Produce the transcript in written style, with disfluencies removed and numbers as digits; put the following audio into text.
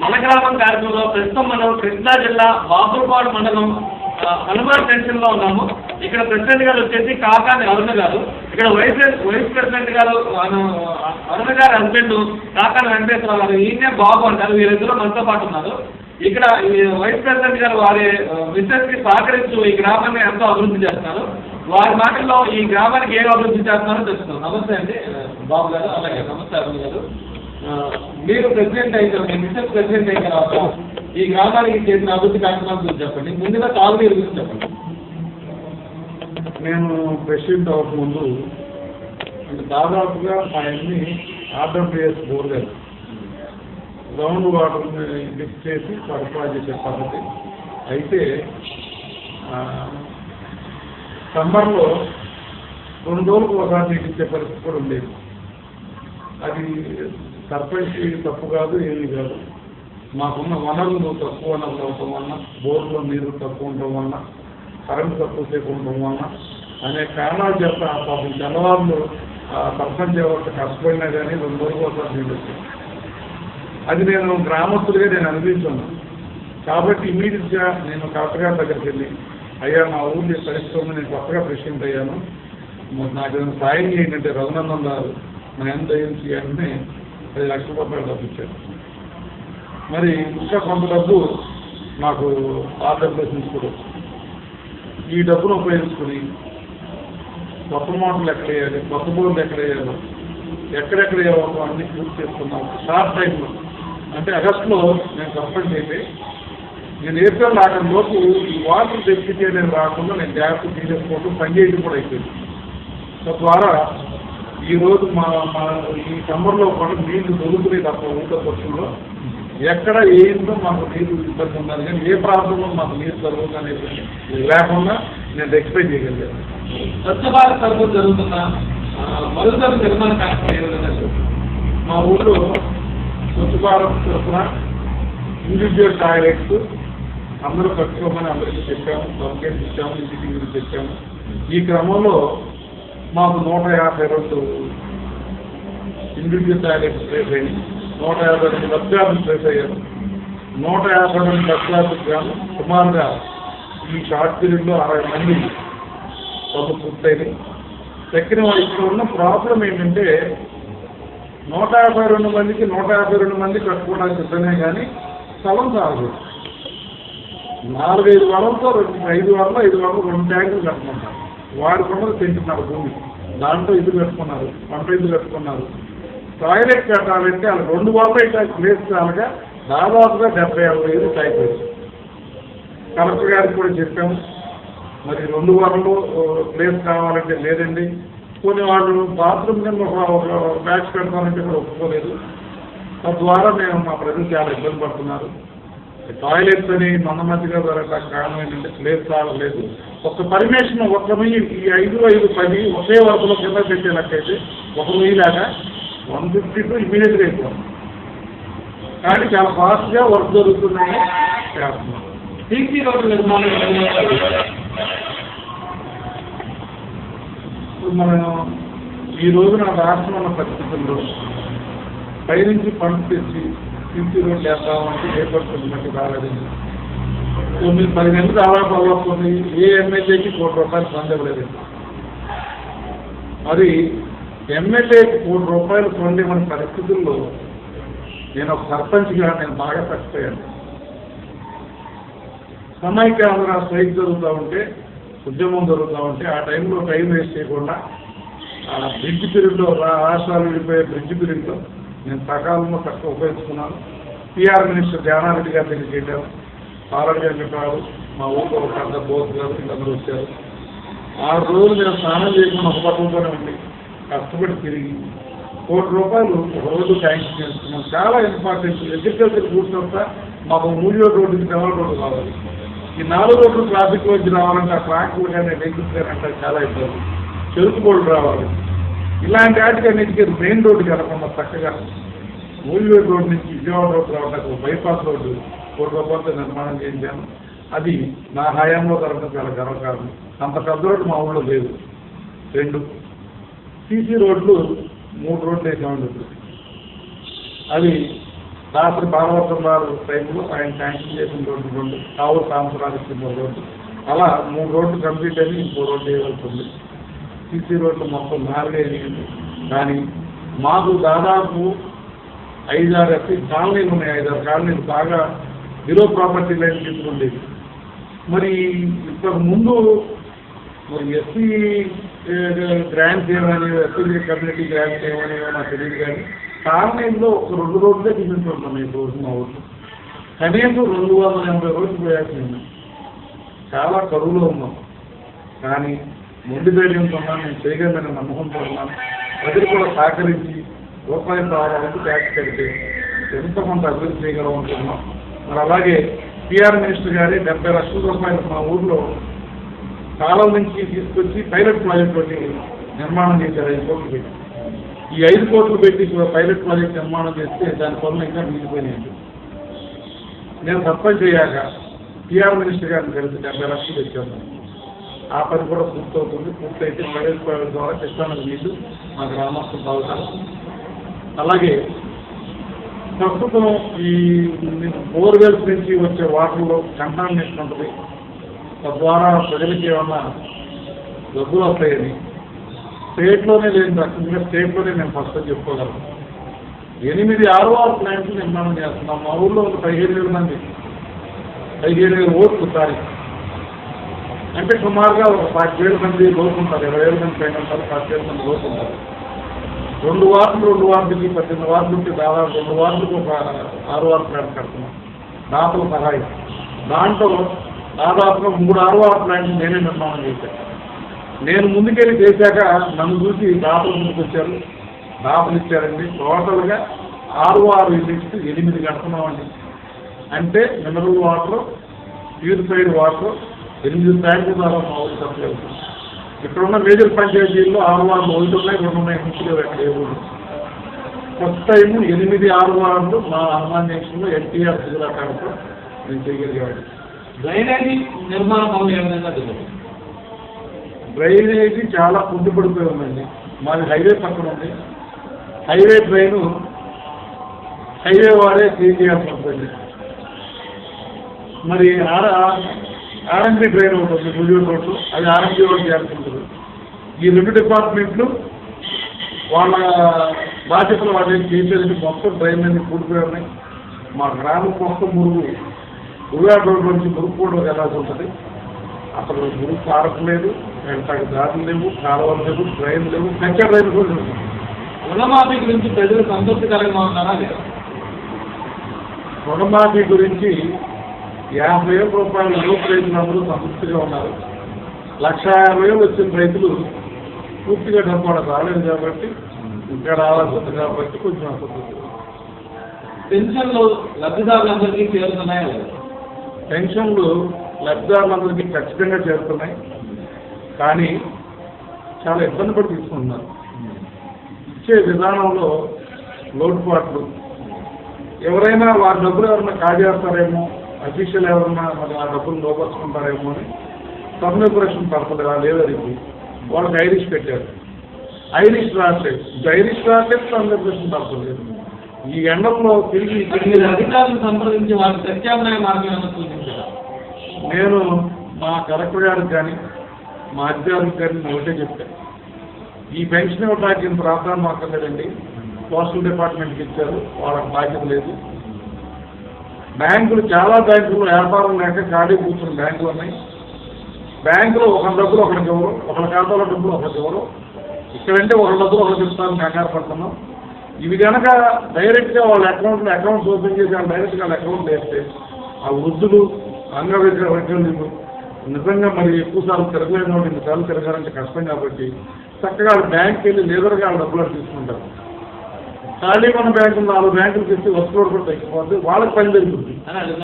మన గ్రామం కార్యక్రమంలో ప్రస్తుతం మనం కృష్ణా జిల్లా బాపులపాడు మండలం హనుమాన్ జంక్షన్ లో ఉన్నాము. ఇక్కడ ప్రెసిడెంట్ గారు వచ్చేసి కాకాని అరుణ గారు, ఇక్కడ వైస్ ప్రెసిడెంట్ గారు అరుణ గారి హస్బెండ్ కాకాని వెంకటేశ్వర గారు, ఈయనే బాబు అంటారు. వీరిద్దరూ మనతో పాటు ఉన్నారు. ఇక్కడ వైస్ ప్రెసిడెంట్ గారు వారి మిస్సెస్ కి సహకరిస్తూ ఈ గ్రామాన్ని ఎంతో అభివృద్ధి చేస్తున్నారు. వారి మాటల్లో ఈ గ్రామానికి ఏం అభివృద్ధి చేస్తున్నారో తెలుస్తున్నారు. నమస్తే అండి బాబు గారు. అలాగే నమస్తే అరుణ గారు. మీరు ప్రెసిడెంట్ అయిన మీ మిస్సెస్ ప్రెసిడెంట్ అయిన తర్వాత ఈ గ్రామానికి చేసిన అభివృద్ధి కార్యక్రమాల గురించి చెప్పండి. ముందుగా తాగునీరు గురించి చెప్పండి. నేను ప్రెసిడెంట్ అవ్వకముందు దాదాపుగా ఆయన్ని ఆర్డబ్ల్యూఎస్ బోర్గర్ గ్రౌండ్ వాటర్ని లిఫ్ట్ చేసి సరఫరా చేసే పద్ధతి. అయితే సమ్మర్లో 2 రోజులకు ఒకసారి నీకు ఇచ్చే పరిస్థితి కూడా ఉండేది. అది సర్పంచ్ తప్పు కాదు, ఏమీ కాదు. మాకున్న వనరులు తక్కువ వనరులు అవటం వలన, బోర్లో నీరు తక్కువ ఉండటం వలన, కరెంటు తక్కువ సేపు ఉండటం వలన అనేక కారణాలు చెప్తా పాపం తెల్లవాళ్ళు సర్పంచ్ ఎవరికి కష్టపడినా కానీ 2 రోజులకు ఒకసారి నీళ్ళు వచ్చాయి. అది నేను గ్రామస్తులుగా నేను అనుభవించాను. కాబట్టి ఇమీడియట్గా నేను కలెక్టర్ గారి దగ్గరికి వెళ్ళి, అయ్యా మా ఊళ్ళో పరిస్థితుల్లో నేను కొత్తగా ప్రెసిడెంట్ అయ్యాను, నాకు ఏదైనా సాయం ఏంటంటే రఘునందన్ గారు నా ఎంత ఏజెన్సీ అంటే 10 లక్షల రూపాయలు తప్పించారు. మరి ఇంకా కొంత డబ్బు నాకు ఆర్డబ్ల్యూఎస్ నుంచి కూడా ఈ డబ్బును ఉపయోగించుకుని కొత్త మోటార్లు ఎక్కడ వేయాలి, కొత్త బోర్లు ఎక్కడ వేయాలి, ఎక్కడెక్కడ వేయాలో అన్ని పూర్తి చేసుకున్నాం. షార్ట్ టైంలో అంటే ఆగస్టులో నేను సర్పంచ్ అయితే నేను ఏప్రిల్ రావడంలోపు ఈ వాటర్ డెఫిసిట్ అనేది రాకుండా నేను గ్యాస్ తీసేసుకోవడం పనిచేయడం కూడా అయిపోయింది. తద్వారా ఈరోజు ఈ సమ్మర్లో కూడా నీళ్లు దొరుకుతున్నాయి తప్ప ఊళ్ళో పక్షుల్లో ఎక్కడ ఏందో మాకు నీరు ఇబ్బంది ఉండాలి, కానీ ఏ ప్రాంతంలో మాకు నీరు జరుగుతుంది అనేది లేకుండా నేను ఎక్స్పెక్ట్ చేయగలిగాను. స్వచ్ఛ భారత్ తరఫున జరుగుతున్న మరుగుదొడ్ల నిర్మాణ కార్యక్రమం ఏ విధంగా మా ఊళ్ళో స్వచ్ఛ భారత్ తరఫున ఇండివిజువల్ టాయిలెట్స్ అందరూ కట్టుకోమని అందరికీ చెప్పాము, బంకెట్స్ ఇచ్చాము, ఇంటికి గురించి తెచ్చాము. ఈ క్రమంలో మాకు 152 ఇండివిజువల్ టాయిలెట్స్ ప్లేస్ అయ్యి 152 లబ్ధార్థులు ప్లేస్ అయ్యారు. 152 లబ్ధార్థులు గాను సుమారుగా ఈ షార్ట్ పీరియడ్లో 60 మంది పనులు పూర్తయినాయి. తక్కిన ఇక్కడ ఉన్న ప్రాబ్లం ఏంటంటే 152 మందికి 152 మంది కట్టుకోవడానికి సిద్ధమే కానీ స్థలం కాదు. 4-5 వారంతో 5 వారంలో 2 ట్యాంకులు కట్టుకుంటారు. వారి కొన్నది తింటున్నారు భూమి, దాంట్లో ఇల్లు కట్టుకున్నారు, పంట ఇల్లు కట్టుకున్నారు. టాయిలెట్ కట్టాలంటే వాళ్ళు 2 వారాలు ప్లేస్ కాలగా దాదాపుగా 70-80 అయిపోయింది. కలెక్టర్ గారికి కూడా చెప్పాము, మరి 2 వారంలో ప్లేస్ కావాలంటే లేదండి, కొన్ని వాళ్ళు బాత్రూమ్ కింద ఒక బ్యాచ్ పెడతానంటే కూడా ఒప్పుకోలేదు. తద్వారా మేము మా ప్రజలు చాలా ఇబ్బంది పడుతున్నారు. టాయిలెట్స్ అని మందమతిగా జరగడానికి కారణం ఏంటంటే ప్లేస్ కావట్లేదు. ఒక పర్మిషన్ ఒక్క వెయ్యి, ఈ 5-10 ఒకే వరకులో కింద పెట్టేలాకైతే 1 వెయ్యి లాగా 152 ఇమీడియట్గా అయిపోతుంది. కానీ చాలా ఫాస్ట్గా వర్క్ జరుగుతున్నాయి చేస్తున్నాం. సీసీ రోడ్డు నిర్మాణం మనం ఈ రోజున రాష్ట్రం ఉన్న పరిస్థితుల్లో పైనుంచి ఫండ్స్ తెచ్చి సీసీ రోడ్లు వేస్తామంటే ఏ పరిస్థితి మట్టి రాలేదండి. 9-10 నెలలు దాదాపు అవ్వకపోతే ఏ ఎమ్మెల్యేకి ₹1 ఫండ్ ఇవ్వలేదండి. మరి ఎమ్మెల్యేకి ₹1 ఫండ్ ఇవ్వని పరిస్థితుల్లో నేను ఒక సర్పంచ్గా నేను బాగా కష్టపోయాను. సమైక్య ఆంధ్ర స్ట్రైక్ జరుగుతూ ఉంటే, ఉద్యమం జరుగుతూ ఉంటే ఆ టైంలో టైం వేస్ట్ చేయకుండా బ్రిడ్జ్ పీరియడ్లో రాష్ట్రాలు విడిపోయే బ్రిడ్జ్ పీరియడ్లో నేను సకాలంలో కష్టం ఉపయోగించుకున్నాను. PR మినిస్టర్ జానారెడ్డి గారి దగ్గరికి వెళ్ళాము. పాలన గారు మా ఊళ్ళో ఒక పెద్ద బోస్ గారు వీళ్ళందరూ వచ్చారు. 6 రోజులు నేను స్నానం చేయకుండా ఒక పట్టుకుంటూనే ఉండి కష్టపడి తిరిగి ₹1 ఒక రోజు ట్యాంక్స్ చేసుకున్నాం. చాలా ఇంపార్టెంట్. అగ్రికల్చర్ గూడ్స్ అంతా మాకు మూల్యో రోడ్డుకి డెవల్ రోడ్డు కావాలి. ఈ 4 రోడ్లు ట్రాఫిక్ వచ్చి రావాలంటే ఆ ట్రాక్లు కానీ వెహికల్స్ కానీ అంటే చాలా ఇబ్బంది. చెరుకు బోర్డు రావాలి. ఇలాంటి వాటికి అన్నిటికీ మెయిన్ రోడ్డుకి వెళ్ళకుండా చక్కగా మూల్యో రోడ్డు నుంచి విజయవాడ రోడ్డు రావడానికి బైపాస్ రోడ్డు ₹1 నిర్మాణం చేయించాను. అది నా హయాంలో జరగడం చాలా గర్వకారణం. అంత పెద్ద రోడ్డు మా ఊళ్ళో లేదు. 2 సీసీ రోడ్లు 3 రోడ్లు వేసామండి. అవి రాత్రి బాలవర్ధన్ గారు టైంలో ఆయన శాంక్షన్ చేసిన రోడ్డు కావులు సాంసరానికి ఇచ్చిన రోడ్డు అలా 3 రోడ్లు కంప్లీట్ అయ్యి ఇంకో రోడ్డు వేయవలసింది. సీసీ రోడ్లు మొత్తం 4 అయ్యింది. కానీ మాకు దాదాపు 5-6 ఎస్సీ కాలనీలు ఉన్నాయి. 5-6 కాలనీలు బాగా జీరో ప్రాపర్టీ లైన్ తీసుకుండేది. మరి ఇంతకు ముందు మరి ఎస్సీ గ్రాంట్స్ ఏమని ఎస్సీ కమ్యూనిటీ గ్రాంట్స్ ఏమని నాకు తెలియదు. కానీ కాలనీలో ఒక 2 రోడ్లే చూపించుకుంటున్నాం ఈ రోజు మా ఊళ్ళో. కనీసం 280 రోడ్లు పోయాల్సింది. చాలా కరువులో ఉన్నాం. కానీ మొండి ధైర్యంతో ఉన్నాను, నేను చేయగలను నమ్మకంతో ఉన్నాను. ప్రజలు కూడా సహకరించి రూపాయలు రావాలంటే ట్యాక్స్ కడితే ఎంతో కొంత అభివృద్ధి చేయగలం అనుకుంటున్నాం. మరి అలాగే పిఆర్ మినిస్టర్ గారి 70 లక్షల రూపాయలు మా ఊర్లో కాలం నుంచి తీసుకొచ్చి పైలట్ ప్రాజెక్ట్ ఒకటి నిర్మాణం చేశారు. 5 కోట్లు పెట్టి. ఈ 5 కోట్లు పెట్టి పైలట్ ప్రాజెక్ట్ నిర్మాణం చేస్తే దాని పనులు ఇంకా మిగిలిపోయినాయి. నేను సర్పంచ్ అయ్యాక పిఆర్ మినిస్టర్ గారిని కలిసి 70 లక్షలు తెచ్చాను. ఆ పని కూడా పూర్తవుతుంది. పూర్తయితే పైలట్ ప్రాజెక్ట్ ద్వారా కృష్ణానది నీళ్లు మా గ్రామస్తులు తాగుతారు. అలాగే ప్రస్తుతం ఈ బోర్వెల్స్ నుంచి వచ్చే వాటర్లో కంటామినేషన్ ఉంటుంది. తద్వారా ప్రజలకి ఏమన్నా డబ్బులు వస్తాయని స్టేట్లోనే లేని రకంగా స్టేట్లోనే మేము ఫస్ట్ చెప్పుకోగలం. 8 ROR ప్లాంట్లు నిర్మాణం చేస్తున్నాం. మా ఊళ్ళో ఒక 15,000 మంది 15,000 ఓట్లు సారి అంటే సుమారుగా ఒక 40,000 మంది లోకుంటారు. 20,000 మంది పైన ఉంటారు. 40,000 మంది లోకుంటారు. 2 వార్డులకి 18 వార్డులు ఉంటే దాదాపు 2 వార్డులకు ఒక ROR ప్లాంట్ కడుతున్నాం. దాతల సహాయం. దాంట్లో దాదాపుగా 3 ROR ప్లాంట్లు నేనే నిర్మాణం చేశాను. నేను ముందుకెళ్ళి చేశాక నన్ను చూసి దాతలు ముందుకు వచ్చారు. దాతలు ఇచ్చారండి. టోటల్గా ROR యూనిట్స్ 8 కడుతున్నామండి. అంటే మినరల్ వాటర్, ప్యూరిఫైడ్ వాటర్ 8 ట్యాంకుల ద్వారా మా ఊరు సప్లై అవుతుంది. ఇక్కడ ఉన్న మేజర్ పంచాయతీల్లో 6 వార్డులు 1 ఉన్నాయి, 2 ఉన్నాయి. ముఖ్యంగా ఎక్కడ ఏ ఊరు ఫస్ట్ టైం 8 RORలు మా హనుమాన్ ఎన్టీఆర్ జిల్లా కాలంలో నేను చేయగలిగాను. డ్రైనేజీ నిర్మాణ పనులు ఏ విధంగా జరుగుతుంది? డ్రైనేజీ చాలా కుంటుపడిపోయి ఉందండి. మాది హైవే పక్కన ఉంది. హైవే డ్రైన్ హైవే వాడే క్లీన్ చేయాల్సి ఉంటుంది. మరి ఆర్ఎంపీ డ్రైన్ ఉంటుంది గుజూరు రోడ్లు, అది ఆర్ఎంపీ రోడ్ చేయాల్సి ఉంటుంది. ఈ 2 డిపార్ట్మెంట్లు వాళ్ళ బాధ్యతలు వాటికి చేసేది మొత్తం డ్రైన్ అన్ని కూడిపోయి ఉన్నాయి. మా గ్రామం మొత్తం గురుగారు రోడ్డు నుంచి మురుగుపోవడం వెళ్ళాల్సి ఉంటుంది. అసలు మురుగు పారట్లేదు, వెంటకి దారులు లేవు, కాలువలు లేవు, డ్రైన్ లేవు, కచ్చా డ్రైన్ కూడా లేదు. రుణమాఫీ గురించి ప్రజలు సంతృప్తికరంగా ఉన్నారా లేదా? రుణమాఫీ గురించి 50,000 రూపాయల లోపు రైతులందరూ సంతృప్తిగా ఉన్నారు. 1,50,000 వచ్చిన రైతులు పూర్తిగా డబ్బు రాలేదు కాబట్టి ఇంకా రావాల్సి ఉంది కాబట్టి కొంచెం అసంతృప్తి. పెన్షన్లు లబ్ధిదారులందరికీ చేరుతున్నాయా లేదా? పెన్షన్లు లబ్ధిదారులందరికీ ఖచ్చితంగా చేరుతున్నాయి. కానీ చాలా ఇబ్బంది పడి తీసుకుంటున్నారు. ఇచ్చే విధానంలో లోటుపాట్లు, ఎవరైనా వారి డబ్బులు ఎవరైనా కాజేస్తారేమో, అఫీషియల్ ఎవరన్నా మరి ఆ డబ్బులు లోపరుచుకుంటారేమో అని కమ్యూనికేషన్ పడతలేదు. లేదరికి వాళ్ళకి ఐరిష్ పెట్టారు. ఐరిష్ రాట్లేదు. ఐరిష్ రాట్లేదు, కమ్యూనికేషన్ పడతలేదు. ఈ ఎండల్లో తిరిగి అధికారులను సంప్రదించి వాళ్ళకి ప్రత్యామ్నాయ మార్గం సూచించారు. నేను మా కలెక్టర్ గారికి కానీ మా అధికారులకు కానీ ఒకటే చెప్పాను, ఈ పెన్షన్ ఇవ్వడానికి ఇంత ప్రాధాన్యం అక్కర్లేదండి. సోషల్ డిపార్ట్మెంట్కి ఇచ్చారు, వాళ్ళకి బాధ్యత లేదు. బ్యాంకులు చాలా బ్యాంకులు వ్యాపారం లేక ఖాళీ కూర్చున్న బ్యాంకులు ఉన్నాయి. బ్యాంకులో ఒకరి డబ్బులు ఒకరికి ఎవరు, ఒకరి ఖాతాలో డబ్బులు ఒకరికి ఎవరు. ఇక్కడంటే ఒకరి డబ్బులు ఒకరికి ఇస్తామని కంగారు పడుతున్నాం. ఇవి కనుక డైరెక్ట్గా వాళ్ళ అకౌంట్స్ ఓపెన్ చేసి వాళ్ళు డైరెక్ట్గా వాళ్ళ అకౌంట్ వేస్తే ఆ వృద్ధులు, అంగవైకల్యులు నిజంగా మరి ఎక్కువ సార్లు తిరగలేని వాళ్ళు 2 సార్లు తిరగాలంటే కష్టం కాబట్టి చక్కగా వాళ్ళు బ్యాంక్కి వెళ్ళి లేదర్గా వాళ్ళ డబ్బులు తీసుకుంటారు. ఖాళీ మన బ్యాంకులు 4 బ్యాంకులు తెచ్చి వస్తువులు కూడా తగ్గిపోతే వాళ్ళకి పని జరుగుతుంది.